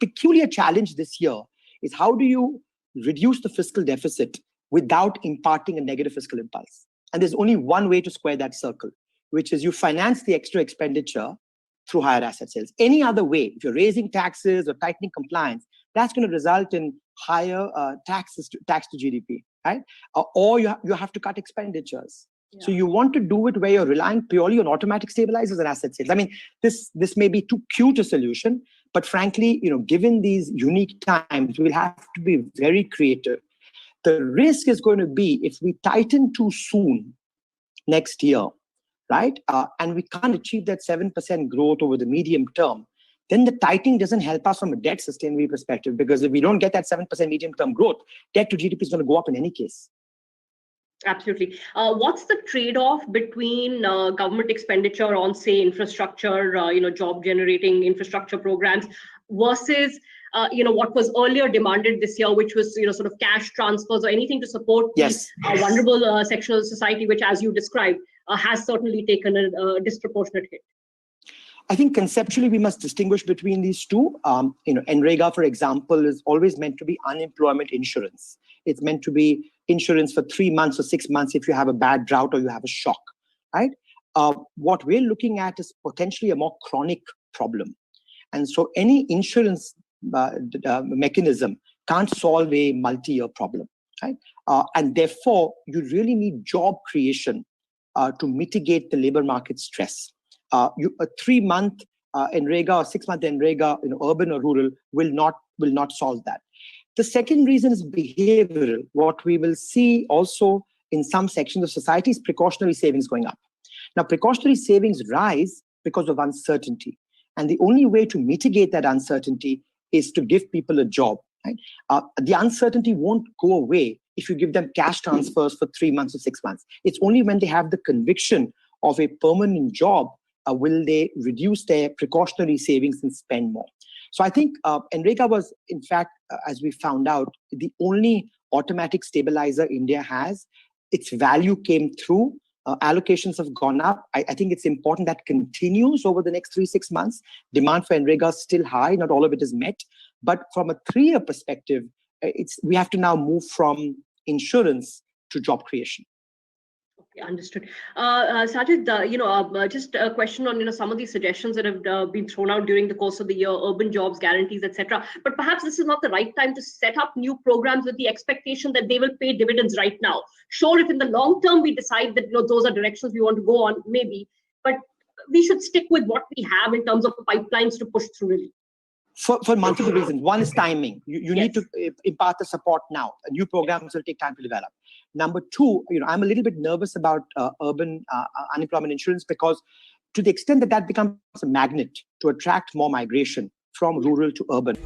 peculiar challenge this year is how do you reduce the fiscal deficit without imparting a negative fiscal impulse? And there's only one way to square that circle, which is you finance the extra expenditure through higher asset sales. Any other way, if you're raising taxes or tightening compliance, that's going to result in higher tax to GDP, right? Or you have to cut expenditures. Yeah. So you want to do it where you're relying purely on automatic stabilizers and asset sales. I mean, this may be too cute a solution, but frankly, given these unique times, we'll have to be very creative. The risk is going to be if we tighten too soon next year, right? And we can't achieve that 7% growth over the medium term, then the tightening doesn't help us from a debt sustainability perspective, because if we don't get that 7% medium-term growth, debt to GDP is going to go up in any case. Absolutely. What's the trade-off between government expenditure on, say, infrastructure, job-generating infrastructure programs versus, what was earlier demanded this year, which was, sort of cash transfers or anything to support yes. the vulnerable section of the society, which, as you described, has certainly taken a disproportionate hit? I think conceptually we must distinguish between these two. NREGA, for example, is always meant to be unemployment insurance. It's meant to be insurance for 3 months or 6 months if you have a bad drought or you have a shock, right? What we're looking at is potentially a more chronic problem. And so any insurance mechanism can't solve a multi-year problem, right? And therefore, you really need job creation to mitigate the labor market stress. A 3-month NREGA or 6-month NREGA, urban or rural, will not solve that. The second reason is behavioral. What we will see also in some sections of society is precautionary savings going up. Now, precautionary savings rise because of uncertainty. And the only way to mitigate that uncertainty is to give people a job, right? The uncertainty won't go away if you give them cash transfers for 3 months or 6 months. It's only when they have the conviction of a permanent job will they reduce their precautionary savings and spend more. So I think NREGA was, in fact, as we found out, the only automatic stabilizer India has. Its value came through. Allocations have gone up. I think it's important that continues over the next 3-6 months. Demand for NREGA is still high. Not all of it is met. But from a 3-year perspective, we have to now move from insurance to job creation. Okay, understood. Sajjid, just a question on some of these suggestions that have been thrown out during the course of the year, urban jobs, guarantees, etc. But perhaps this is not the right time to set up new programs with the expectation that they will pay dividends right now. Sure, if in the long term we decide that those are directions we want to go on, maybe, but we should stick with what we have in terms of pipelines to push through really. For multiple reasons. One is timing. You need to impart the support now. New programs will take time to develop. Number two, I'm a little bit nervous about urban unemployment insurance, because to the extent that becomes a magnet to attract more migration from rural to urban.